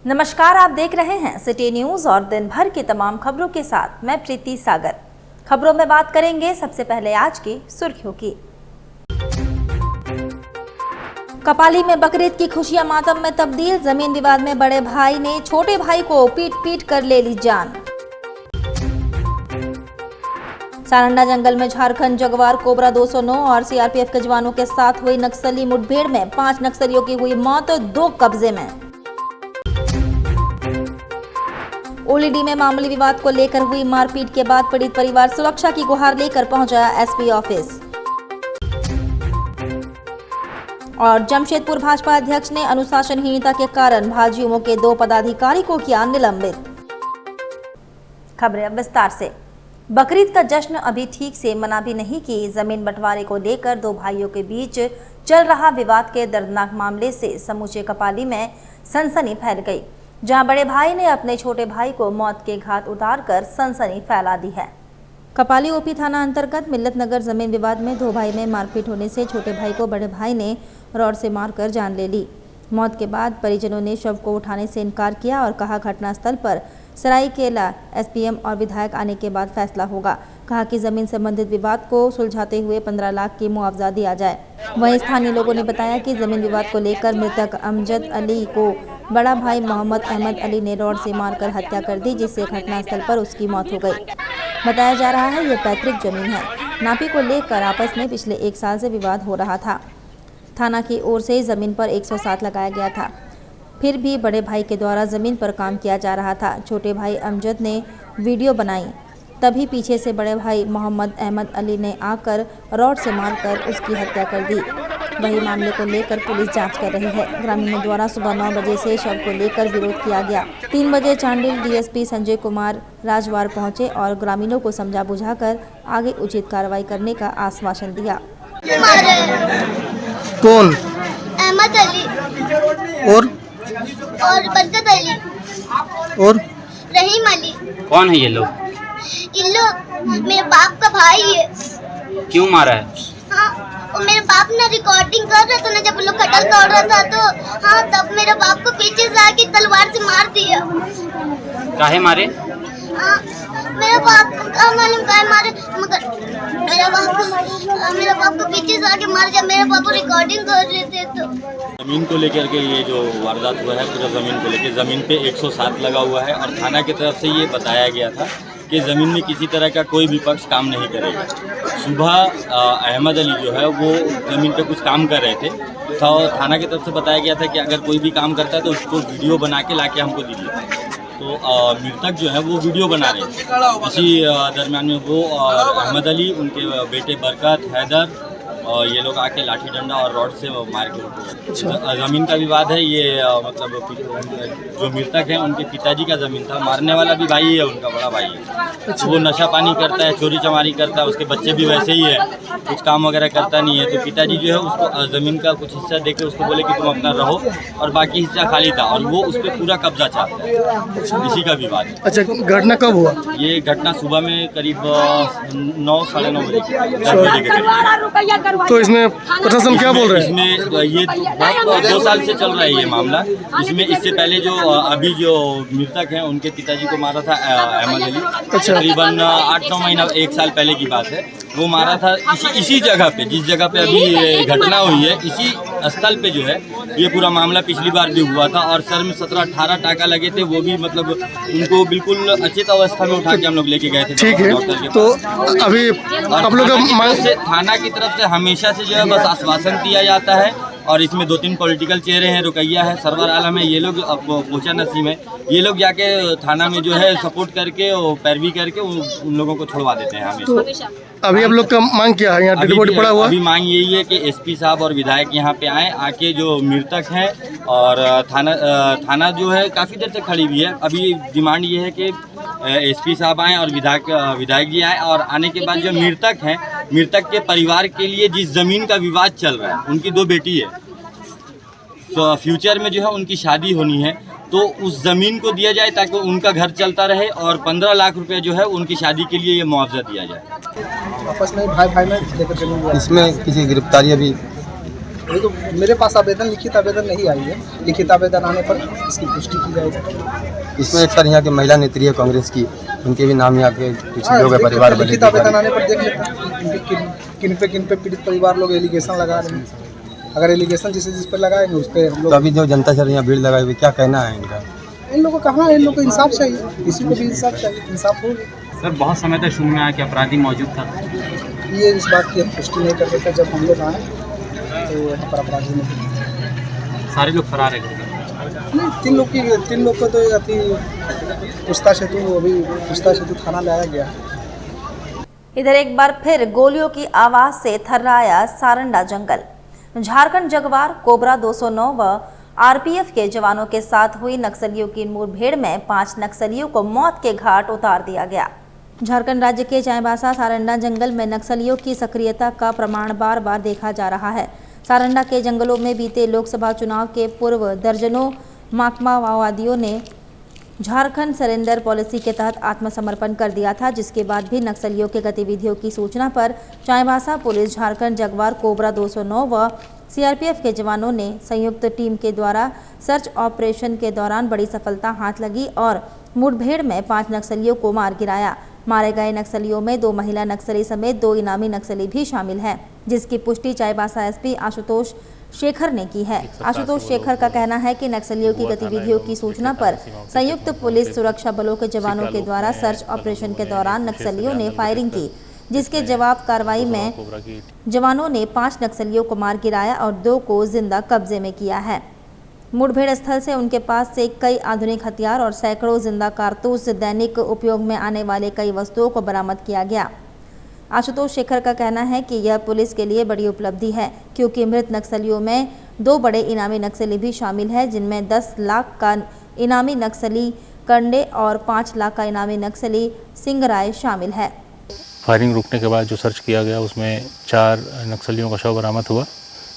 नमस्कार, आप देख रहे हैं सिटी न्यूज और दिन भर की तमाम खबरों के साथ मैं प्रीति सागर। खबरों में बात करेंगे सबसे पहले आज की सुर्खियों की। कपाली में बकरीद की खुशियां मातम में तब्दील। जमीन विवाद में बड़े भाई ने छोटे भाई को पीट पीट कर ले ली जान। सारंडा जंगल में झारखंड जगुआर कोबरा 209 और सीआरपीएफ के जवानों के साथ हुई नक्सली मुठभेड़ में 5 नक्सलियों की हुई मौत, 2 कब्जे में। ओलीडी में मामूली विवाद को लेकर हुई मारपीट के बाद पीड़ित परिवार सुरक्षा की गुहार लेकर पहुंचा एसपी ऑफिस। और जमशेदपुर भाजपा अध्यक्ष ने अनुशासनहीनता के कारण भाजयुमो के 2 पदाधिकारी को किया निलंबित। खबरें अब विस्तार से। बकरीद का जश्न अभी ठीक से मना भी नहीं की। जमीन बंटवारे को लेकर 2 भाइयों के बीच चल रहा विवाद के दर्दनाक मामले से समूचे कपाली में सनसनी फैल गई, जहां बड़े भाई ने अपने छोटे भाई को मौत के घाट उतारकर सनसनी फैला दी है। कपाली ओपी थाना अंतर्गत मिल्लत नगर जमीन विवाद में 2 भाई में मारपीट होने से छोटे भाई को बड़े भाई ने रॉड से मारकर जान ले ली। मौत के बाद परिजनों ने शव को उठाने से इनकार किया और कहा घटनास्थल पर सरायकेला एसपीएम और विधायक आने के बाद फैसला होगा। कहा कि जमीन संबंधित विवाद को सुलझाते हुए 15 लाख की मुआवजा दिया जाए। वहीं स्थानीय लोगों ने बताया कि जमीन विवाद को लेकर मृतक अमजद अली को बड़ा भाई मोहम्मद अहमद अली ने रॉड से मारकर हत्या कर दी, जिससे घटनास्थल पर उसकी मौत हो गई। बताया जा रहा है ये पैतृक जमीन है। नापी को लेकर आपस में पिछले 1 साल से विवाद हो रहा था। थाना की ओर से जमीन पर 107 लगाया गया था, फिर भी बड़े भाई के द्वारा जमीन पर काम किया जा रहा था। छोटे भाई अमजद ने वीडियो बनाई, तभी पीछे से बड़े भाई मोहम्मद अहमद अली ने आकर रॉड से मारकर उसकी हत्या कर दी। वही मामले को लेकर पुलिस जांच कर रही है। ग्रामीणों द्वारा सुबह 9 बजे से शव को लेकर विरोध किया गया। 3 बजे चांडिल डीएसपी संजय कुमार राजवार पहुंचे और ग्रामीणों को समझा बुझाकर आगे उचित कार्रवाई करने का आश्वासन दिया। कौन? अहमद अली और बरकत अली और रहीम अली। कौन है ये लोग? इन लोग मेरे बाप का भाई है। क्यों मारा है? हाँ, और मेरे बाप ना रिकॉर्डिंग कर रहे थे ना, जब लोग कटल दौड़ रहा था तो हाँ, तब मेरे बाप को पीछे से आके तलवार से मार दिया। काहे मारे? हाँ, मेरा बाप का मालूम काहे मारे, मगर मेरा बाप को पीछे से आके मार दिया। मेरे पापा रिकॉर्डिंग कर रहे थे तो ज़मीन को लेकर के ये जो वारदात हुआ है, पूरा ज़मीन को लेकर ज़मीन पे 107 लगा हुआ है और थाना की तरफ से ये बताया गया था कि ज़मीन में किसी तरह का कोई भी पक्ष काम नहीं करेगा। सुबह अहमद अली जो है वो ज़मीन पे कुछ काम कर रहे थे, तो थाना की तरफ से बताया गया था कि अगर कोई भी काम करता है तो उसको वीडियो बना के लाके हमको दीजिए। तो मृतक जो है वो वीडियो बना रहे थे। इसी दरमियान में वो अहमद अली, उनके बेटे बरकत, हैदर और ये लोग आके लाठी डंडा और रॉड से मार के ज़मीन का विवाद है। ये मतलब जो मृतक है उनके पिताजी का ज़मीन था। मारने वाला भी भाई है, उनका बड़ा भाई है। वो नशा पानी करता है, चोरी चमारी करता है, उसके बच्चे भी वैसे ही है, कुछ काम वगैरह करता नहीं है। तो पिताजी जो है उसको ज़मीन का कुछ हिस्सा देके उसको बोले कि तुम अपना रहो और बाकी हिस्सा खाली था, और वो उस पर पूरा कब्जा चाहता है। इसी का विवाद है। अच्छा, घटना कब हुआ? ये घटना सुबह में करीब 9 साढ़े 9 बजे 10 बजे के करीब। तो इसमें प्रशासन क्या बोल रहा है? इसमें ये 2 साल से चल रहा है ये मामला। इसमें इससे पहले जो अभी जो मृतक हैं उनके पिताजी को मारा था अहमद अली, तकरीबन 8-9 महीना 1 साल पहले की बात है। वो मारा था इसी जगह पे, जिस जगह पे अभी घटना हुई है, इसी स्थल पे जो है ये पूरा मामला पिछली बार भी हुआ था। और सर में 17-18 टाका लगे थे, वो भी मतलब उनको बिल्कुल अचेत अवस्था में उठा के हम लोग लेके गए थे। ठीक है, तो अभी आप लोग थाना की तरफ से हमेशा से जो है बस आश्वासन दिया जाता है। और इसमें 2-3 पॉलिटिकल चेहरे हैं, रुकैया है, सरवर आलम है, ये लोग अब पोचा नसीम है, ये लोग जाके थाना में जो है सपोर्ट करके और पैरवी करके उन लोगों को छुड़वा देते हैं हमेशा। अभी आप लोग का मांग क्या है? यहाँ रिपोर्ट पड़ा हुआ? अभी मांग यही है कि एसपी साहब और विधायक यहाँ पे आए, आके जो मृतक हैं और थाना जो है काफ़ी देर से खड़ी हुई है। अभी डिमांड ये है कि एसपी साहब आएँ और विधायक जी आए, और आने के बाद जो मृतक हैं, मृतक के परिवार के लिए जिस ज़मीन का विवाद चल रहा है, उनकी 2 बेटी है, तो फ्यूचर में जो है उनकी शादी होनी है, तो उस ज़मीन को दिया जाए ताकि उनका घर चलता रहे, और 15 लाख रुपए जो है उनकी शादी के लिए ये मुआवजा दिया जाए। आपस में भाई में लेकर चलेंगे। इसमें किसी गिरफ्तारी अभी अभी तो मेरे पास आवेदन लिखित आवेदन नहीं आई है। लिखित आवेदन आने पर इसकी पुष्टि की जाएगी। इसमें एक सर यहाँ के महिला नेत्री है कांग्रेस की, उनके भी नाम यहाँ के कुछ लोग हैं परिवार वाले। लिखित आवेदन आने पर देख लेते हैं किन पे पीड़ित परिवार लोग एलिगेशन लगा रहे हैं। अगर एलिगेशन जिस पर लगाएंगे उस पर हम तो अभी जो जनता सर यहाँ भीड़ लगाई हुई, क्या कहना है इनका? इन लोगों को कहना है, इन लोगों को इंसाफ चाहिए, किसी को भी इंसाफ चाहिए, इंसाफ हो। सर बहुत समय तक सुन में आया कि अपराधी मौजूद था। ये इस बात की हम पुष्टि नहीं कर सकते। जब हम लोग आए तो यहाँ पर अपराधी नहीं, सारे लोग फरार है। नहीं, तीन लोग को तो अति पूछताछ हेतु थाना लाया गया। इधर एक बार फिर गोलियों की आवाज से थर्राया सारंडा जंगल। झारखंड जगवार कोबरा 209 व आरपीएफ के जवानों के साथ हुई नक्सलियों की मुठभेड़ में 5 नक्सलियों को मौत के घाट उतार दिया गया। झारखंड राज्य के चाईबासा सारंडा जंगल में नक्सलियों की सक्रियता का प्रमाण बार बार देखा जा रहा है। सारंडा के जंगलों में बीते लोकसभा चुनाव के पूर्व दर्जनों माकपा माओवादियों ने झारखंड सरेंडर पॉलिसी के तहत आत्मसमर्पण कर दिया था, जिसके बाद भी नक्सलियों के गतिविधियों की सूचना पर चाईबासा पुलिस, झारखंड जगवार कोबरा 209 व सीआरपीएफ के जवानों ने संयुक्त टीम के द्वारा सर्च ऑपरेशन के दौरान बड़ी सफलता हाथ लगी और मुठभेड़ में 5 नक्सलियों को मार गिराया। मारे गए नक्सलियों में 2 महिला नक्सली समेत 2 इनामी नक्सली भी शामिल हैं, जिसकी पुष्टि चाईबासा एसपी आशुतोष शेखर ने की है। आशुतोष शेखर का कहना है कि नक्सलियों की गतिविधियों की सूचना पर संयुक्त पुलिस सुरक्षा बलों के जवानों के द्वारा सर्च ऑपरेशन के दौरान नक्सलियों ने फायरिंग की, जिसके जवाब कार्रवाई में जवानों ने 5 नक्सलियों को मार गिराया और 2 को जिंदा कब्जे में किया है। मुठभेड़ स्थल से उनके पास से कई आधुनिक हथियार और सैकड़ों जिंदा कारतूस, दैनिक उपयोग में आने वाले कई वस्तुओं को बरामद किया गया। आशुतोष शेखर का कहना है कि यह पुलिस के लिए बड़ी उपलब्धि है, क्योंकि मृत नक्सलियों में 2 बड़े इनामी नक्सली भी शामिल है, जिनमें 10 लाख का इनामी नक्सली कंडे और 5 लाख का इनामी नक्सली सिंगराय शामिल है। फायरिंग रुकने के बाद जो सर्च किया गया उसमें 4 नक्सलियों का शव बरामद हुआ।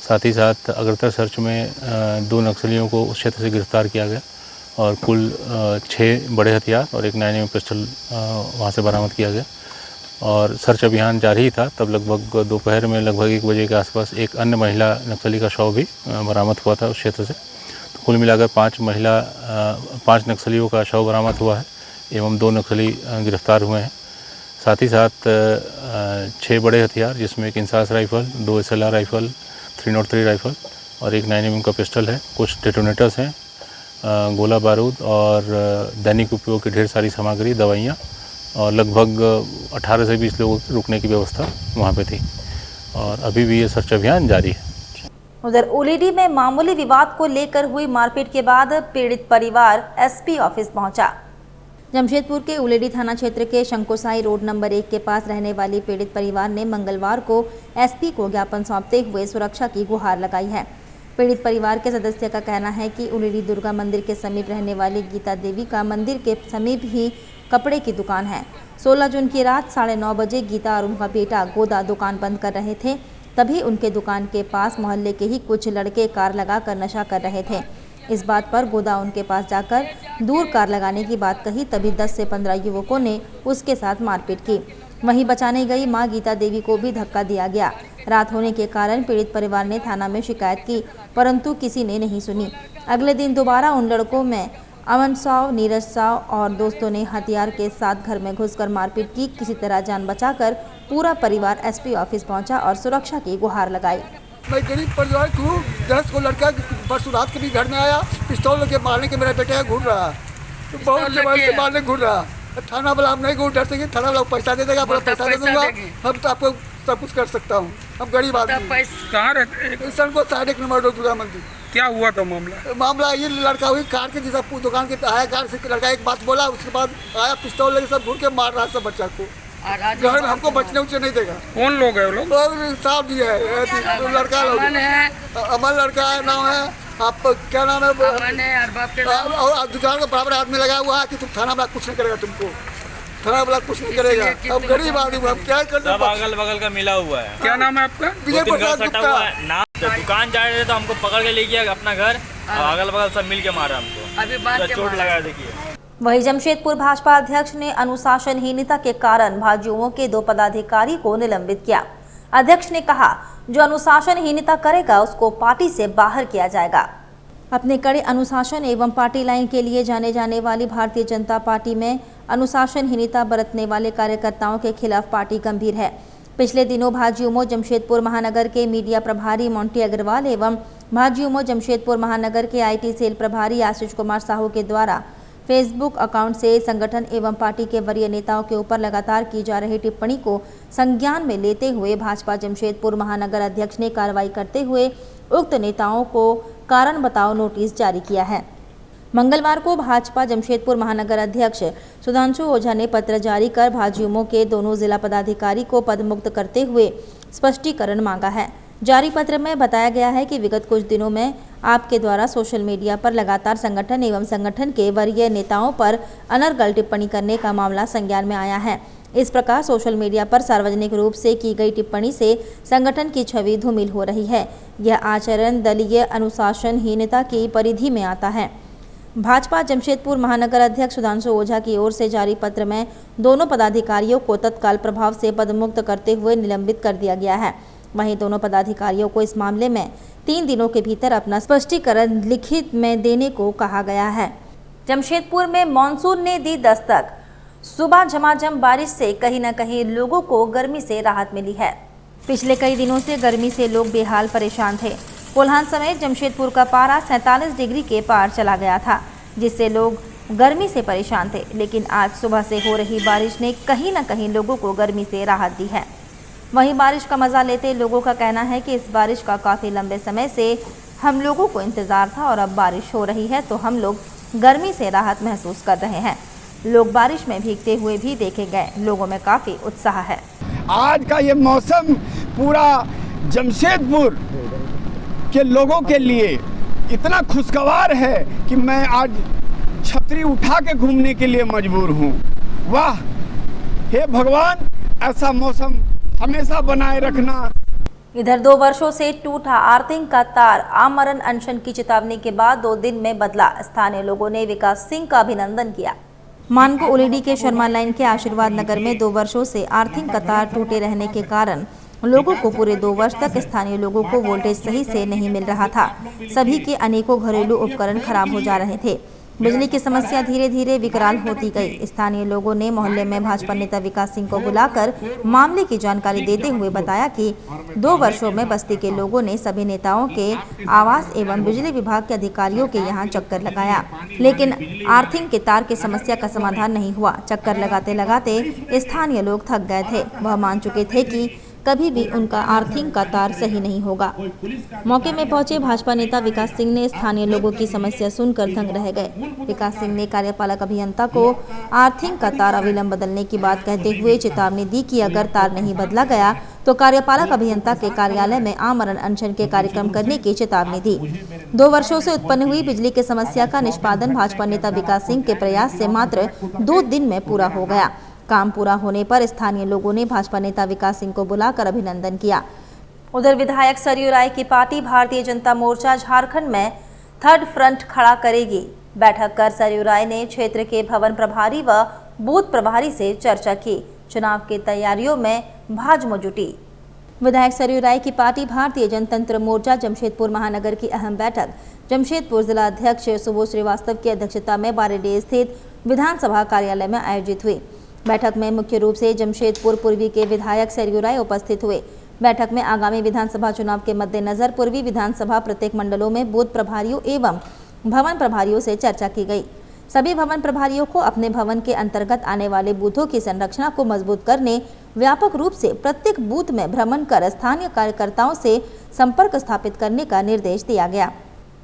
साथ ही साथ अग्रतर सर्च में 2 नक्सलियों को उस क्षेत्र से गिरफ्तार किया गया और कुल 6 बड़े हथियार और एक 9mm पिस्टल वहाँ से बरामद किया गया। और सर्च अभियान जारी ही था, तब लगभग दोपहर में लगभग 1 बजे के आसपास एक अन्य महिला नक्सली का शव भी बरामद हुआ था उस क्षेत्र से। तो कुल मिलाकर 5 नक्सलियों का शव बरामद हुआ है एवं 2 नक्सली गिरफ्तार हुए हैं। साथ ही साथ 6 बड़े हथियार, जिसमें एक INSAS rifle, 2 SLR rifle, 303 rifle और एक 9mm का पिस्टल है। कुछ डेटोनेटर्स हैं, गोला बारूद और दैनिक उपयोग की ढेर सारी सामग्री, दवाइयाँ और लगभग 18 से 20 लोगों के रुकने की व्यवस्था वहाँ पे थी और अभी भी ये सर्च अभियान जारी है। उधर उलीडी में मामूली विवाद को लेकर हुई मारपीट के बाद पीड़ित परिवार एसपी ऑफिस पहुंचा। जमशेदपुर के उलीडी थाना क्षेत्र के शंकोसाई रोड नंबर 1 के पास रहने वाली पीड़ित परिवार ने मंगलवार को एसपी को ज्ञापन सौंपते हुए सुरक्षा की गुहार लगाई है। पीड़ित परिवार के सदस्य का कहना है कि उलीडी दुर्गा मंदिर के समीप रहने वाली गीता देवी का मंदिर के समीप ही कपड़े की दुकान है। 16 जून की रात 9:30 बजे गीता और उनका बेटा गोदा दुकान बंद कर रहे थे, तभी उनके दुकान के पास मोहल्ले के ही कुछ लड़के कार लगाकर नशा कर रहे थे। इस बात पर गोदा उनके पास जाकर दूर कार लगाने की बात कही, तभी 10 से 15 युवकों ने उसके साथ मारपीट की। वहीं बचाने गई मां गीता देवी को भी धक्का दिया गया। रात होने के कारण पीड़ित परिवार ने थाना में शिकायत की, परंतु किसी ने नहीं सुनी। अगले दिन दोबारा उन लड़कों में अमन साव, नीरज साव और दोस्तों ने हथियार के साथ घर में घुसकर मारपीट की। किसी तरह जान बचाकर पूरा परिवार एसपी ऑफिस पहुंचा और सुरक्षा की गुहार लगाई। मैं गरीब परिवार हूँ, 10 को लड़का परसों रात के भी घर में आया, पिस्तौल लेके मारने के मेरा बेटा घूर रहा, तो बहुत जवान से मारने घूर रहा। थाना वाला आप नहीं घूर डर सके, थाना वाला पैसा दे देगा, पैसा दे दूंगा, हम तो आपको सब कुछ कर सकता हूँ। हम गरीब आदमी। कहाँ रहते? सनको 1.5 नंबर दुर्गा मंदिर। क्या हुआ था मामला? ये लड़का हुई कार के जैसा दुकान के आया, कार से लड़का एक बात बोला, उसके बाद आया पिस्तौल लेके सब घूर के मार रहा सब बच्चा को। घर में हमको बचने उचने नहीं देगा। कौन लोग है वो लोग? साहब जी है, लड़का लोग अमन लड़का है, नाम है, आप क्या नाम है? और दुकान का बराबर आदमी लगा हुआ है कि तुम थाना वाला कुछ नहीं करेगा, तुमको थाना वाला कुछ नहीं करेगा। अब गरीब आदमी हम क्या कर, सब अगल बगल का मिला हुआ है। क्या नाम है आपका? विजय प्रसाद गुप्ता। दुकान जा रहे थे तो हमको पकड़ के ले गया अपना घर, अगल बगल सब मिल के मारा हमको, चोट लगा। देखिए वहीं जमशेदपुर भाजपा अध्यक्ष ने अनुशासनहीनता के कारण भाजयुमो के 2 पदाधिकारी को निलंबित किया। अध्यक्ष ने कहा, जो अनुशासनहीनता करेगा उसको पार्टी से बाहर किया जाएगा। अपने कड़े अनुशासन एवं पार्टी लाइन के लिए जाने जाने वाली भारतीय जनता पार्टी में अनुशासनहीनता बरतने वाले कार्यकर्ताओं के खिलाफ पार्टी गंभीर है। पिछले दिनों भाजयुमो जमशेदपुर महानगर के मीडिया प्रभारी मोंटी अग्रवाल एवं भाजयुमो जमशेदपुर महानगर के IT सेल प्रभारी आशीष कुमार साहू के द्वारा फेसबुक अकाउंट से संगठन एवं पार्टी के वरीय नेताओं के ऊपर लगातार की जा रही टिप्पणी को संज्ञान में लेते हुए भाजपा जमशेदपुर महानगर अध्यक्ष ने कार्रवाई करते हुए उक्त नेताओं को कारण बताओ नोटिस जारी किया है। मंगलवार को भाजपा जमशेदपुर महानगर अध्यक्ष सुधांशु ओझा ने पत्र जारी कर भाजयुमो के दोनों जिला पदाधिकारी को पदमुक्त करते हुए स्पष्टीकरण मांगा है। जारी पत्र में बताया गया है कि विगत कुछ दिनों में आपके द्वारा सोशल मीडिया पर लगातार संगठन एवं संगठन के वरीय नेताओं पर अनर्गल टिप्पणी करने का मामला संज्ञान में आया है। इस प्रकार सोशल मीडिया पर सार्वजनिक रूप से की गई टिप्पणी से संगठन की छवि धूमिल हो रही है। यह आचरण दलीय अनुशासनहीनता की परिधि में आता है। भाजपा जमशेदपुर महानगर अध्यक्ष सुधांशु ओझा की ओर से जारी पत्र में दोनों पदाधिकारियों को तत्काल प्रभाव से पदमुक्त करते हुए निलंबित कर दिया गया है। वहीं दोनों पदाधिकारियों को इस मामले में 3 दिनों के भीतर अपना स्पष्टीकरण लिखित में देने को कहा गया है। जमशेदपुर में मानसून ने दी दस्तक। सुबह झमाझम बारिश से कहीं न कहीं लोगों को गर्मी से राहत मिली है। पिछले कई दिनों से गर्मी से लोग बेहाल परेशान थे। कोल्हान समेत जमशेदपुर का पारा 47 डिग्री के पार चला गया था, जिससे लोग गर्मी से परेशान थे। लेकिन आज सुबह से हो रही बारिश ने कहीं न कहीं लोगों को गर्मी से राहत दी है। वहीं बारिश का मजा लेते लोगों का कहना है कि इस बारिश का काफ़ी लंबे समय से हम लोगों को इंतज़ार था और अब बारिश हो रही है तो हम लोग गर्मी से राहत महसूस कर रहे हैं। लोग बारिश में भीगते हुए भी देखे गए। लोगों में काफ़ी उत्साह है। आज का ये मौसम पूरा जमशेदपुर के लोगों के लिए इतना खुशगवार है कि मैं आज छतरी उठा के घूमने के लिए मजबूर हूँ। वाह, हे भगवान, ऐसा मौसम हमेशा बनाए रखना। इधर 2 वर्षों से टूटा आर्थिंग का तार आमरण अनशन की चेतावनी के बाद 2 दिन में बदला। स्थानीय लोगों ने विकास सिंह का अभिनंदन किया। मानगो उलेडी के शर्मा लाइन के आशीर्वाद नगर में 2 वर्षों से आर्थिंग का तार टूटे रहने के कारण लोगों को पूरे 2 वर्ष तक स्थानीय लोगों को वोल्टेज सही से नहीं मिल रहा था। सभी के अनेकों घरेलू उपकरण खराब हो जा रहे थे। बिजली की समस्या धीरे धीरे विकराल होती गई। स्थानीय लोगों ने मोहल्ले में भाजपा नेता विकास सिंह को बुलाकर मामले की जानकारी देते हुए बताया कि 2 वर्षों में बस्ती के लोगों ने सभी नेताओं के आवास एवं बिजली विभाग के अधिकारियों के यहां चक्कर लगाया, लेकिन आर्थिंग के तार की समस्या का समाधान नहीं हुआ। चक्कर लगाते लगाते स्थानीय लोग थक गए थे। वह मान चुके थे कि कभी भी उनका आर्थिंग का तार सही नहीं होगा। मौके में पहुंचे भाजपा नेता विकास सिंह ने स्थानीय लोगों की समस्या सुनकर दंग रह गए। विकास सिंह ने कार्यपालक अभियंता को आर्थिंग का तार अविलंब बदलने की बात कहते हुए चेतावनी दी कि अगर तार नहीं बदला गया तो कार्यपालक अभियंता के कार्यालय में आमरण अनशन के कार्यक्रम करने की चेतावनी दी। 2 वर्षों से उत्पन्न हुई बिजली की समस्या का निष्पादन भाजपा नेता विकास सिंह के प्रयास से मात्र 2 दिन में पूरा हो गया। काम पूरा होने पर स्थानीय लोगों ने भाजपा नेता विकास सिंह को बुलाकर अभिनंदन किया। उधर विधायक सरयू राय की पार्टी भारतीय जनता मोर्चा झारखंड में 3rd फ्रंट खड़ा करेगी। बैठक कर सरयू राय ने क्षेत्र के भवन प्रभारी व बूथ प्रभारी से चर्चा की। चुनाव की तैयारियों में भाजपा जुटी। विधायक सरयू राय की पार्टी भारतीय जनतंत्र मोर्चा जमशेदपुर महानगर की अहम बैठक जमशेदपुर जिला अध्यक्ष सुबोध श्रीवास्तव की अध्यक्षता में बारीडीह स्थित विधानसभा कार्यालय में आयोजित हुई। बैठक में मुख्य रूप से जमशेदपुर पूर्वी के विधायक सरयू राय उपस्थित हुए। बैठक में आगामी विधानसभा चुनाव के मद्देनजर पूर्वी विधानसभा प्रत्येक मंडलों में बूथ प्रभारियों एवं भवन प्रभारियों से चर्चा की गई। सभी भवन प्रभारियों को अपने भवन के अंतर्गत आने वाले बूथों की संरचना को मजबूत करने, व्यापक रूप से प्रत्येक बूथ में भ्रमण कर स्थानीय कार्यकर्ताओं से संपर्क स्थापित करने का निर्देश दिया गया।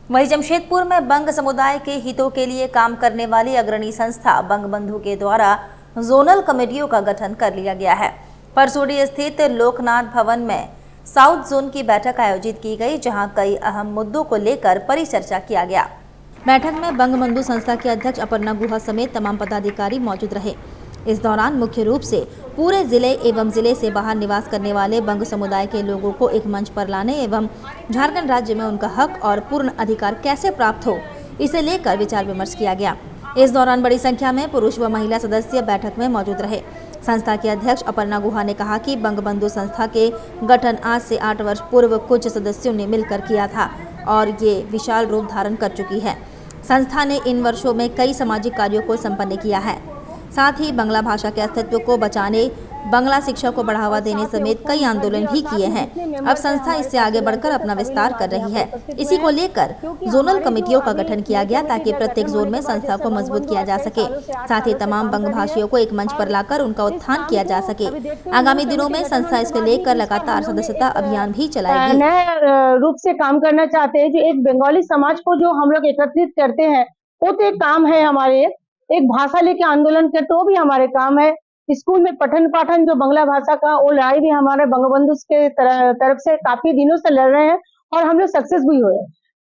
वहीं जमशेदपुर में बंग समुदाय के हितों के लिए काम करने वाली अग्रणी संस्था बंग बंधु के द्वारा जोनल कमेटियों का गठन कर लिया गया है। परसोडी स्थित लोकनाथ भवन में साउथ जोन की बैठक आयोजित की गई, जहां कई अहम मुद्दों को लेकर परिचर्चा किया गया। बैठक में बंग बंधु संस्था के अध्यक्ष अपर्णा गुहा समेत तमाम पदाधिकारी मौजूद रहे। इस दौरान मुख्य रूप से पूरे जिले एवं जिले से बाहर निवास करने वाले बंग समुदाय के लोगों को एक मंच पर लाने एवं झारखंड राज्य में उनका हक और पूर्ण अधिकार कैसे प्राप्त हो, इसे लेकर विचार विमर्श किया गया। इस दौरान बड़ी संख्या में पुरुष व महिला सदस्य बैठक में मौजूद रहे। संस्था के अध्यक्ष अपर्णा गुहा ने कहा कि बंगबंधु संस्था के गठन आज से 8 वर्ष पूर्व कुछ सदस्यों ने मिलकर किया था और ये विशाल रूप धारण कर चुकी है। संस्था ने इन वर्षों में कई सामाजिक कार्यों को संपन्न किया है। साथ ही बांग्ला भाषा के अस्तित्व को बचाने, बांग्ला शिक्षा को बढ़ावा देने समेत कई आंदोलन भी किए हैं। अब संस्था इससे आगे बढ़कर अपना विस्तार कर रही है। इसी को लेकर जोनल कमेटियों का गठन किया गया ताकि प्रत्येक जोन में संस्था को मजबूत किया जा सके। साथ ही तमाम बंग भाषियों को एक मंच पर लाकर उनका उत्थान किया जा सके। आगामी दिनों में संस्था इसको लेकर लगातार सदस्यता अभियान भी चलाएगी। नए रूप से काम करना चाहते हैं। जो एक बंगाली समाज को जो हम लोग एकत्रित करते हैं वो तो एक काम है हमारे। एक भाषा लेके आंदोलन करते वो भी हमारे काम है। स्कूल में पठन पाठन जो बांग्ला भाषा का वो लड़ाई भी हमारे बंगबंधु के तरफ से काफी दिनों से लड़ रहे हैं और हम लोग सक्सेस भी हुए।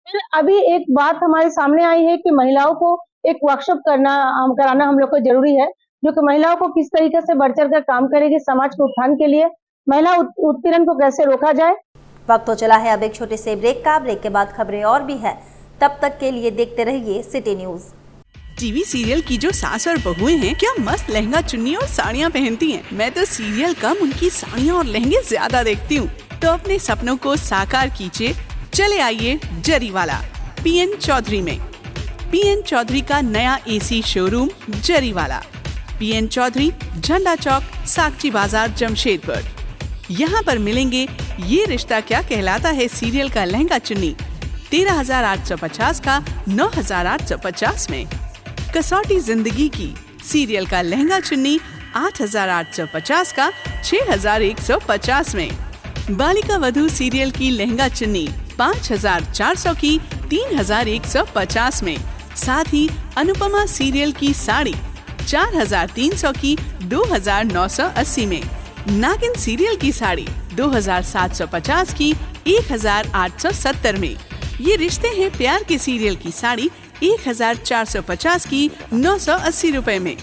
फिर अभी एक बात हमारे सामने आई है कि महिलाओं को एक वर्कशॉप कराना हम लोग को जरूरी है, जो कि महिलाओं को किस तरीके से बढ़ चढ़ कर काम करेगी समाज के उत्थान के लिए, महिला उत्पीड़न को कैसे रोका जाए। वक्त तो चला है अब एक छोटे से ब्रेक का। ब्रेक के बाद खबरें और भी है, तब तक के लिए देखते रहिए सिटी न्यूज। टीवी सीरियल की जो सास और बहुएं हैं क्या मस्त लहंगा चुन्नी और साड़ियाँ पहनती हैं। मैं तो सीरियल कम उनकी साड़ियाँ और लहंगे ज्यादा देखती हूँ। तो अपने सपनों को साकार कीजिए, चले आइए जरीवाला PN चौधरी में। PN चौधरी का नया AC showroom Zariwala, PN Chaudhary, Jhanda Chowk, सागची बाजार, जमशेदपुर। यहाँ पर मिलेंगे ये रिश्ता क्या कहलाता है सीरियल का लहंगा चुन्नी 13,850 का 9,850 में। कसौटी जिंदगी की सीरियल का लहंगा चुन्नी 8,850 का 6,150 में। बालिका वधू सीरियल की लहंगा चुन्नी 5,400 की 3,150 में। साथ ही अनुपमा सीरियल की साड़ी 4,300 की 2,980 में। नागिन सीरियल की साड़ी 2,750 की 1,870 में। ये रिश्ते हैं प्यार के सीरियल की साड़ी 1,450 की 980 रुपए में।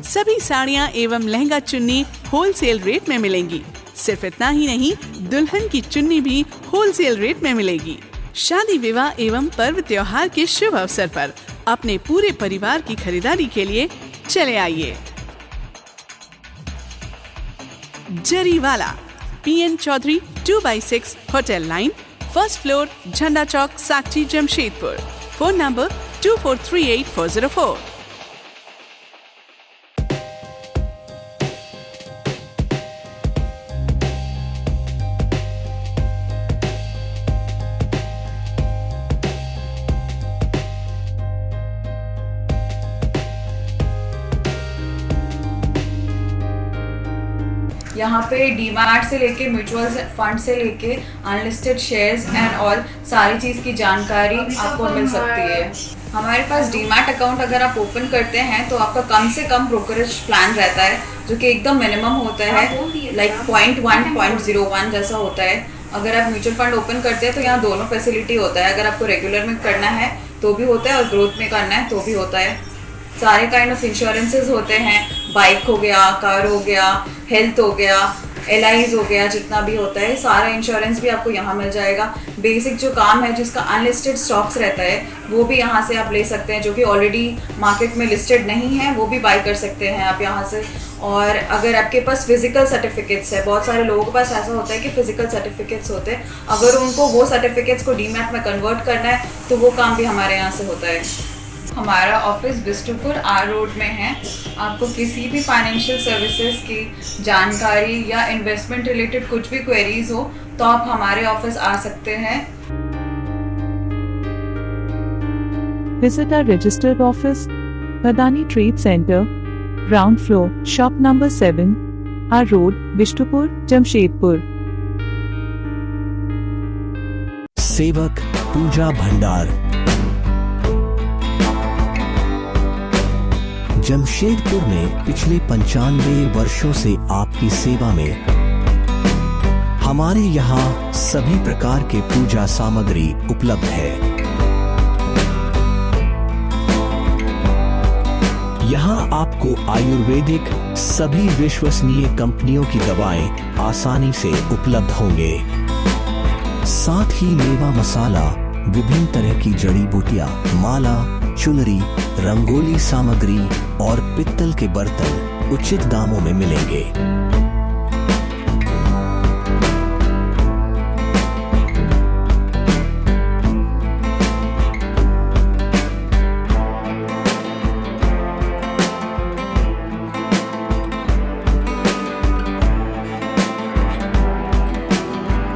सभी साड़ियाँ एवं लहंगा चुन्नी होलसेल रेट में मिलेंगी। सिर्फ इतना ही नहीं, दुल्हन की चुन्नी भी होलसेल रेट में मिलेगी। शादी विवाह एवं पर्व त्योहार के शुभ अवसर पर अपने पूरे परिवार की खरीदारी के लिए चले आइए Zariwala, PN Chaudhary 2/6 hotel line, first floor, Jhanda Chowk, Sakchi, Jamshedpur. Phone number 2438-404। यहाँ पे डीमैट से लेके म्यूचुअल फंड से लेके अनलिस्टेड शेयर्स एंड ऑल सारी चीज़ की जानकारी आपको मिल सकती है। हमारे पास डीमैट अकाउंट अगर आप ओपन करते हैं तो आपका कम से कम ब्रोकरेज प्लान रहता है, जो कि एकदम मिनिमम होता है, लाइक 0.1, 0.01 जैसा होता है। अगर आप म्यूचुअल फंड ओपन करते हैं तो यहाँ दोनों फैसिलिटी होता है। अगर आपको रेगुलर में करना है तो भी होता है और ग्रोथ में करना है तो भी होता है। सारे काइंड ऑफ इंश्योरेंसेज होते हैं, बाइक हो गया, कार हो गया, हेल्थ हो गया, LIs हो गया, जितना भी होता है सारा इंश्योरेंस भी आपको यहाँ मिल जाएगा। बेसिक जो काम है जिसका अनलिस्टेड स्टॉक्स रहता है वो भी यहाँ से आप ले सकते हैं, जो कि ऑलरेडी मार्केट में लिस्टेड नहीं है, वो भी बाई कर सकते हैं आप यहाँ से। और अगर आपके पास फिजिकल सर्टिफिकेट्स है, बहुत सारे लोगों के पास ऐसा होता है कि फिजिकल सर्टिफिकेट्स होते हैं, अगर उनको वो सर्टिफिकेट्स को डीमैट में कन्वर्ट करना है तो वो काम भी हमारे यहाँ से होता है। हमारा ऑफिस बिष्टुपुर R रोड में है। आपको किसी भी फाइनेंशियल सर्विसेज की जानकारी या इन्वेस्टमेंट रिलेटेड कुछ भी क्वेरीज हो तो आप हमारे ऑफिस आ सकते हैं। Visit our registered office, Badani Trade Center, ground floor, shop number 7, R Road, Bishtupur, Jamshedpur. सेवक पूजा भंडार जमशेदपुर में पिछले 95 वर्षों से आपकी सेवा में। हमारे यहाँ सभी प्रकार के पूजा सामग्री उपलब्ध है। यहाँ आपको आयुर्वेदिक सभी विश्वसनीय कंपनियों की दवाएं आसानी से उपलब्ध होंगे। साथ ही मेवा मसाला, विभिन्न तरह की जड़ी बूटियां, माला, चुनरी, रंगोली सामग्री और पित्तल के बर्तन उचित दामों में मिलेंगे।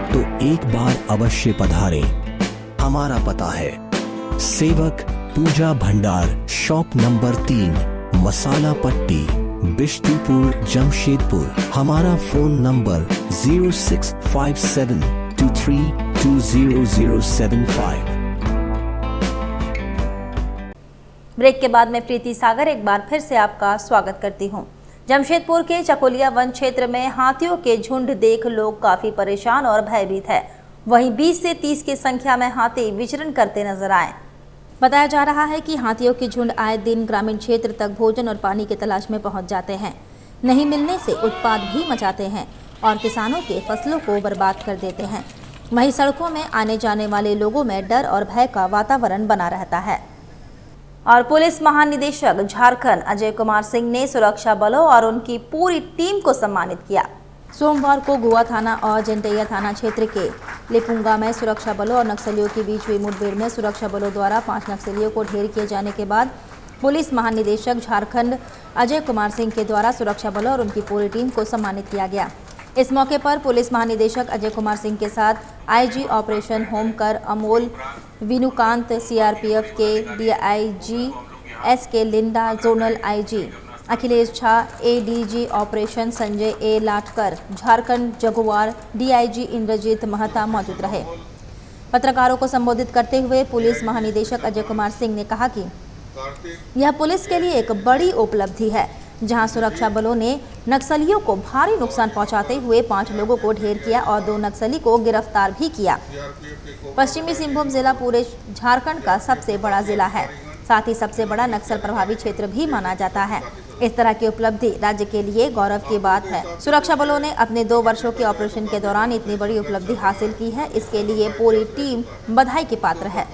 तो एक बार अवश्य पधारें। हमारा पता है सेवक पूजा भंडार, शॉप नंबर 3, मसाला पट्टी, बिष्टुपुर, जमशेदपुर। हमारा फोन नंबर 065723200075। ब्रेक के बाद मैं प्रीति सागर एक बार फिर से आपका स्वागत करती हूं। जमशेदपुर के चकोलिया वन क्षेत्र में हाथियों के झुंड देख लोग काफी परेशान और भयभीत है। वहीं 20 से 30 की संख्या में हाथी विचरण करते नजर आए। बताया जा रहा है कि हाथियों की झुंड आए दिन ग्रामीण क्षेत्र तक भोजन और पानी की तलाश में पहुंच जाते हैं। नहीं मिलने से उत्पात भी मचाते हैं और किसानों के फसलों को बर्बाद कर देते हैं। वहीं सड़कों में आने जाने वाले लोगों में डर और भय का वातावरण बना रहता है। और पुलिस महानिदेशक झारखंड अजय कुमार सिंह ने सुरक्षा बलों और उनकी पूरी टीम को सम्मानित किया। सोमवार को गोवा थाना और जंटैया थाना क्षेत्र के लिपुंगा में सुरक्षा बलों और नक्सलियों के बीच हुई मुठभेड़ में सुरक्षा बलों द्वारा 5 नक्सलियों को ढेर किए जाने के बाद पुलिस महानिदेशक झारखंड अजय कुमार सिंह के द्वारा सुरक्षा बलों और उनकी पूरी टीम को सम्मानित किया गया। इस मौके पर पुलिस महानिदेशक अजय कुमार सिंह के साथ IG operation Homkar Amol Vinukant, CRPF के DIG SK Linda, zonal IG Akhilesh Jha, ADG operation Sanjay A Latkar, Jharkhand Jaguar DIG Indrajit Mehta मौजूद रहे। पत्रकारों को संबोधित करते हुए पुलिस महानिदेशक अजय कुमार सिंह ने कहा कि यह पुलिस के लिए एक बड़ी उपलब्धि है, जहां सुरक्षा बलों ने नक्सलियों को भारी नुकसान पहुंचाते हुए 5 लोगों को ढेर किया और 2 नक्सली को गिरफ्तार भी किया। पश्चिमी सिंहभूम जिला पूरे झारखंड का सबसे बड़ा जिला है, साथ ही सबसे बड़ा नक्सल प्रभावी क्षेत्र भी माना जाता है। इस तरह की उपलब्धि राज्य के लिए गौरव की बात है। सुरक्षा बलों ने अपने 2 वर्षों के ऑपरेशन के दौरान इतनी बड़ी उपलब्धि हासिल की है, इसके लिए पूरी टीम बधाई की पात्र है।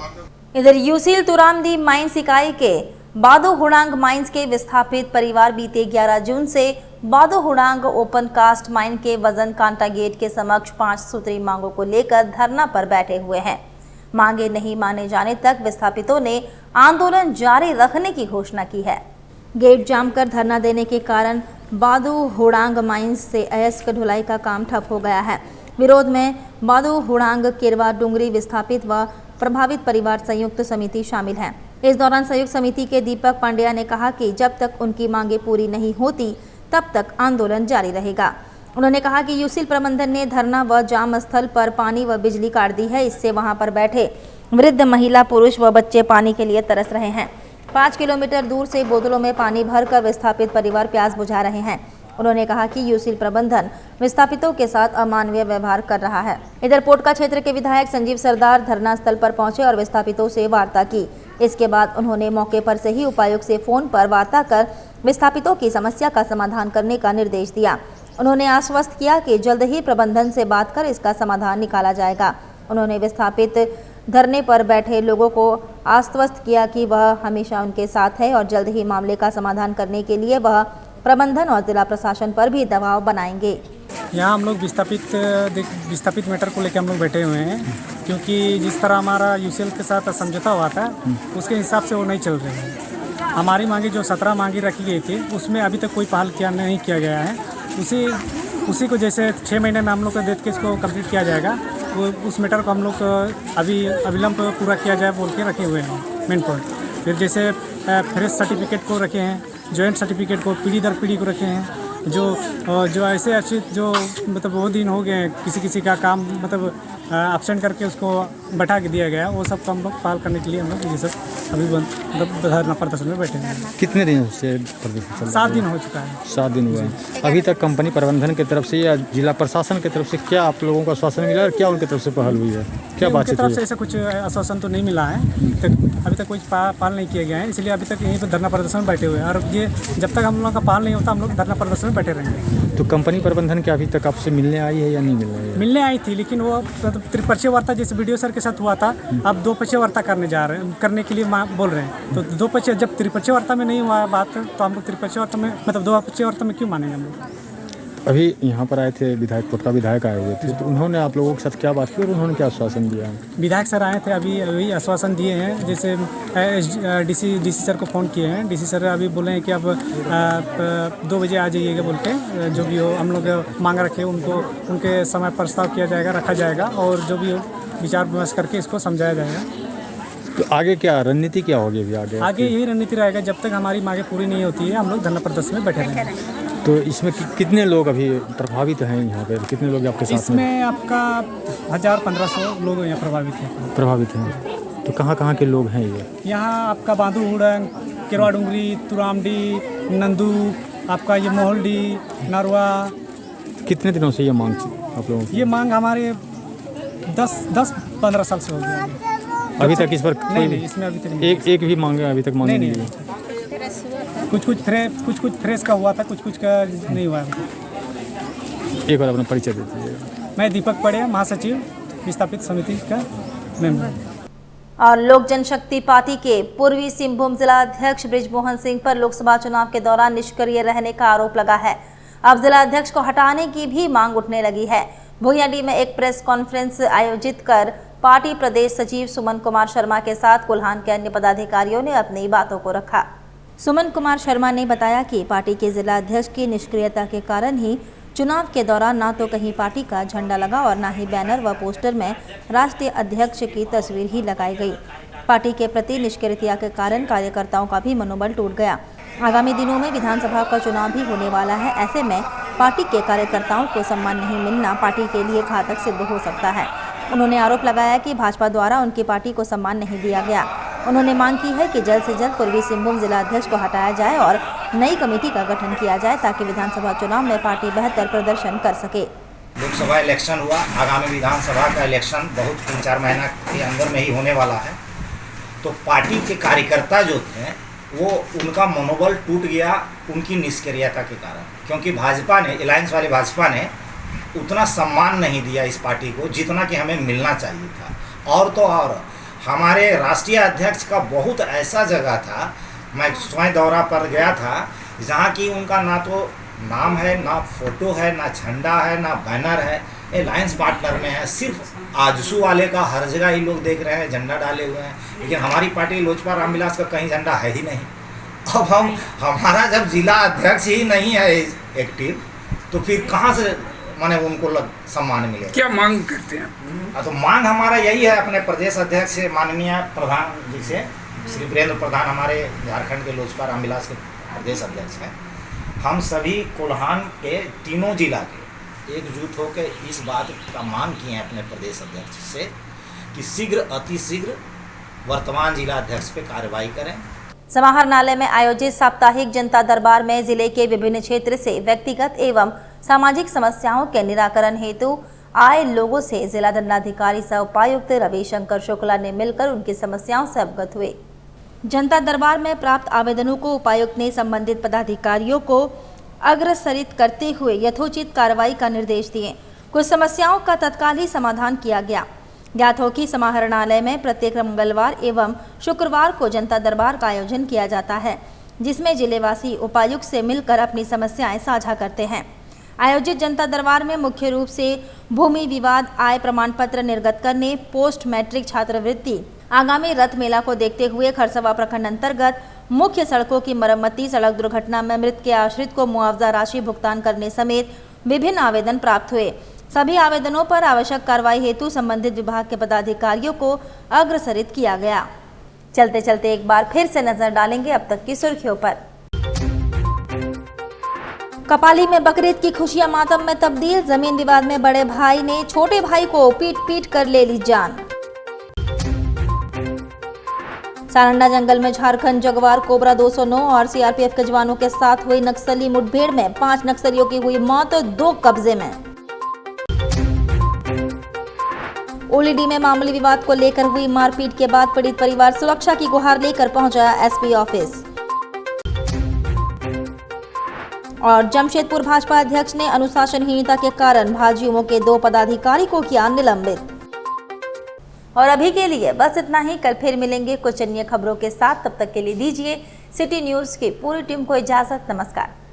इधर यूसील तुरामदी माइंस इकाई के बादो हुड़ांग माइंस के विस्थापित परिवार बीते 11 जून से बादो हुड़ांग ओपन कास्ट माइन के वजन कांटा गेट के समक्ष 5 सूत्री मांगों को लेकर धरना पर बैठे हुए हैं। मांगे नहीं माने जाने तक विस्थापितों ने आंदोलन जारी रखने की घोषणा की है। गेट जाम कर धरना देने के कारण बादो हुड़ांग माइंस से अयस्क ढुलाई का काम ठप हो गया है। विरोध में बादो हुड़ांग केरवा डुंगरी विस्थापित व प्रभावित परिवार संयुक्त समिति शामिल है। इस दौरान संयुक्त समिति के दीपक पांड्या ने कहा कि जब तक उनकी मांगे पूरी नहीं होती तब तक आंदोलन जारी रहेगा। उन्होंने कहा कि यूसील प्रबंधन ने धरना व जाम स्थल पर पानी व बिजली काट दी है। इससे वहां पर बैठे वृद्ध, महिला, पुरुष व बच्चे पानी के लिए तरस रहे हैं। 5 किलोमीटर दूर से बोतलों में पानी भरकर विस्थापित परिवार प्यास बुझा रहे हैं। उन्होंने कहा कि यूसील प्रबंधन विस्थापितों के साथ अमानवीय व्यवहार कर रहा है। इधर पोटका क्षेत्र के विधायक संजीव सरदार धरना स्थल पर पहुंचे और विस्थापितों से वार्ता की। इसके बाद उन्होंने मौके पर से ही उपायुक्त से फोन पर वार्ता कर विस्थापितों की समस्या का समाधान करने का निर्देश दिया। उन्होंने आश्वस्त किया कि जल्द ही प्रबंधन से बात कर इसका समाधान निकाला जाएगा। उन्होंने विस्थापित धरने पर बैठे लोगों को आश्वस्त किया कि वह हमेशा उनके साथ है और जल्द ही मामले का समाधान करने के लिए वह प्रबंधन और जिला प्रशासन पर भी दबाव बनाएंगे। यहाँ हम लोग विस्थापित मैटर को लेकर हम लोग बैठे हुए हैं, क्योंकि जिस तरह हमारा यूसीएल के साथ समझौता हुआ था उसके हिसाब से वो नहीं चल रहे हैं। हमारी मांगी जो 17 मांगी रखी गई थी उसमें अभी तक कोई पहल नहीं किया गया है। उसी को जैसे 6 महीने में हम लोग को देख के इसको कंप्लीट किया जाएगा, वो उस मैटर को हम लोग अभी अविलंब पूरा किया जाए बोल के रखे हुए हैं मेन पॉइंट। फिर जैसे फ्रेश सर्टिफिकेट को रखे हैं, जॉइंट सर्टिफिकेट को पीढ़ी दर पीढ़ी को रखे हैं, जो ऐसे अच्छे जो मतलब बहुत दिन हो गए किसी का काम मतलब एब्सेंट करके उसको बैठा के दिया गया, वो सब हम लोग पाल करने के लिए हम लोग ये सब अभी धरना प्रदर्शन में बैठे हैं। कितने दिन से प्रदर्शन? 7 दिन हो चुका है। 7 दिन हुए हैं। अभी तक कंपनी प्रबंधन की तरफ से या जिला प्रशासन की तरफ से क्या आप लोगों को आश्वासन मिला और क्या उनकी तरफ से पहल हुई है? क्या बातचीत हुई? उनकी तरफ से ऐसा कुछ आश्वासन तो नहीं मिला है, अभी तक कोई पाल नहीं किया गया है, इसलिए अभी तक यहीं पर धरना प्रदर्शन में बैठे हुए हैं। और ये जब तक हम लोगों का पाल नहीं होता हम लोग धरना प्रदर्शन में बैठे रहेंगे। तो कंपनी प्रबंधन क्या अभी तक आपसे मिलने आई है या नहीं मिल रही है? मिलने आई थी, लेकिन वो त्रिपक्षीय वार्ता जैसे वीडियो सर के साथ हुआ था, अब द्विपक्षीय वार्ता करने के लिए बोल रहे हैं। तो द्विपक्षीय, जब त्रिपक्षीय वार्ता में नहीं हुआ बात, तो हम लोग त्रिपक्षीय वार्ता में, मतलब द्विपक्षीय वार्ता में क्यों मानेंगे हम लोग? अभी यहाँ पर आए थे विधायक, पोटका विधायक आए हुए थे, तो उन्होंने आप लोगों के साथ क्या बात की और उन्होंने क्या आश्वासन दिया? विधायक सर आए थे, अभी आश्वासन दिए हैं। जैसे डीसी सर को फ़ोन किए हैं, डीसी सर अभी बोले हैं कि अब 2 बजे आ जाइएगा बोल के, जो भी हो हम लोग मांग रखे उनको, उनके समय प्रस्ताव किया जाएगा, रखा जाएगा और जो भी हो विचार विमर्श करके इसको समझाया जाएगा। तो आगे क्या रणनीति क्या होगी? अभी आगे यही रणनीति रहेगा, जब तक हमारी मांगे पूरी नहीं होती है हम लोग धरना प्रदर्शन में बैठे रहेंगे। तो इसमें कितने लोग अभी प्रभावित हैं यहाँ पे? कितने लोग आपके साथ में? इसमें आपका 1000-1500 लोग यहाँ प्रभावित हैं। तो कहाँ के लोग हैं ये? यहाँ आपका बांधू हुड़ंग, केरवा डूंगरी, तुरामडी, नंदू, आपका ये मोहल्डी, नरवा। कितने दिनों से ये मांग आप लोगों की? ये मांग हमारे 10-15 साल से हो गया। अभी तक इस पर नहीं, इसमें अभी तक एक भी मांग अभी तक मांग नहीं है। कुछ फ्रेश का हुआ था, कुछ का नहीं हुआ। एक बार अपना परिचय दे दीजिए। मैं दीपक पड़े, महासचिव विस्थापित समिति का मेंबर। और लोक जनशक्ति पार्टी के पूर्वी सिंहभूम जिला अध्यक्ष बृजमोहन सिंह पर लोकसभा चुनाव के दौरान निष्क्रिय रहने का आरोप लगा है। अब जिला अध्यक्ष को हटाने की भी मांग उठने लगी है। भूयाडी में एक प्रेस कॉन्फ्रेंस आयोजित कर पार्टी प्रदेश सचिव सुमन कुमार शर्मा के साथ कोल्हान के अन्य पदाधिकारियों ने अपनी बातों को रखा। सुमन कुमार शर्मा ने बताया कि पार्टी के जिला अध्यक्ष की निष्क्रियता के कारण ही चुनाव के दौरान ना तो कहीं पार्टी का झंडा लगा और ना ही बैनर व पोस्टर में राष्ट्रीय अध्यक्ष की तस्वीर ही लगाई गई। पार्टी के प्रति निष्क्रियता के कारण कार्यकर्ताओं का भी मनोबल टूट गया। आगामी दिनों में विधानसभा का चुनाव भी होने वाला है, ऐसे में पार्टी के कार्यकर्ताओं को सम्मान नहीं मिलना पार्टी के लिए घातक सिद्ध हो सकता है। उन्होंने आरोप लगाया कि भाजपा द्वारा उनकी पार्टी को सम्मान नहीं दिया गया। उन्होंने मांग की है कि जल्द से जल्द पूर्वी सिंहभूम जिला अध्यक्ष को हटाया जाए और नई कमेटी का गठन किया जाए ताकि विधानसभा चुनाव में पार्टी बेहतर प्रदर्शन कर सके। लोकसभा इलेक्शन हुआ, आगामी विधानसभा का इलेक्शन बहुत 3-4 महीना के अंदर में ही होने वाला है। तो पार्टी के कार्यकर्ता जो थे वो उनका मनोबल टूट गया उनकी निष्क्रियता के कारण, क्योंकि भाजपा ने, अलायंस वाली भाजपा ने उतना सम्मान नहीं दिया इस पार्टी को जितना कि हमें मिलना चाहिए था। और तो और हमारे राष्ट्रीय अध्यक्ष का बहुत ऐसा जगह था, मैं स्वयं दौरा पर गया था, जहाँ की उनका ना तो नाम है, ना फोटो है, ना झंडा है, ना बैनर है। अलायंस पार्टनर में है, सिर्फ आजसू वाले का हर जगह ही लोग देख रहे हैं, झंडा डाले हुए हैं, लेकिन हमारी पार्टी लोजपा रामविलास का कहीं झंडा है ही नहीं। अब हमारा जब जिला अध्यक्ष ही नहीं है एक्टिव, तो फिर कहाँ से माने उनको सम्मान मिले? क्या मांग करते हैं? तो मांग हमारा यही है अपने प्रदेश अध्यक्ष से, माननीय प्रधान जी से, श्री वीरेंद्र प्रधान हमारे झारखंड के लोजपा रामविलास के प्रदेश अध्यक्ष हैं। हम सभी कोल्हान के तीनों जिला के एकजुट होकर इस बात का मांग किए हैं अपने प्रदेश अध्यक्ष से कि शीघ्र अतिशीघ्र वर्तमान जिला अध्यक्ष पे कार्रवाई करें। समाहरणालय में आयोजित साप्ताहिक जनता दरबार में जिले के विभिन्न क्षेत्र से व्यक्तिगत एवं सामाजिक समस्याओं के निराकरण हेतु आए लोगों से जिला दंडाधिकारी सह उपायुक्त रविशंकर शुक्ला ने मिलकर उनकी समस्याओं से अवगत हुए। जनता दरबार में प्राप्त आवेदनों को उपायुक्त ने संबंधित पदाधिकारियों को अग्रसरित करते हुए यथोचित कार्रवाई का निर्देश दिए। कुछ समस्याओं का तत्काल ही समाधान किया गया। ज्ञात हो कि समाहरणालय में प्रत्येक मंगलवार एवं शुक्रवार को जनता दरबार का आयोजन किया जाता है, जिसमें जिलेवासी उपायुक्त से मिलकर अपनी समस्याएं साझा करते हैं। आयोजित जनता दरबार में मुख्य रूप से भूमि विवाद, आय प्रमाण पत्र निर्गत करने, पोस्ट मैट्रिक छात्रवृत्ति, आगामी रथ मेला को देखते हुए खरसवा प्रखंड अंतर्गत मुख्य सड़कों की मरम्मती, सड़क दुर्घटना में मृत के आश्रित को मुआवजा राशि भुगतान करने समेत विभिन्न आवेदन प्राप्त हुए। सभी आवेदनों पर आवश्यक कार्रवाई हेतु संबंधित विभाग के पदाधिकारियों को अग्रसरित किया गया। चलते चलते एक बार फिर से नजर डालेंगे अब तक की सुर्खियों पर। कपाली में बकरीद की खुशियां मातम में तब्दील, जमीन विवाद में बड़े भाई ने छोटे भाई को पीट पीट कर ले ली जान। सारंडा जंगल में झारखंड जगवार कोबरा 209 और सीआरपीएफ के जवानों के साथ हुई नक्सली मुठभेड़ में 5 नक्सलियों की हुई मौत, 2 कब्जे में। ओलीडी में मामूली विवाद को लेकर हुई मारपीट के बाद पीड़ित परिवार सुरक्षा की गुहार लेकर पहुंचा एसपी ऑफिस। और जमशेदपुर भाजपा अध्यक्ष ने अनुशासनहीनता के कारण भाजयुमो के 2 पदाधिकारी को किया निलंबित। और अभी के लिए बस इतना ही। कल फिर मिलेंगे कुछ अन्य खबरों के साथ। तब तक के लिए दीजिए सिटी न्यूज़ की पूरी टीम को इजाजत। नमस्कार।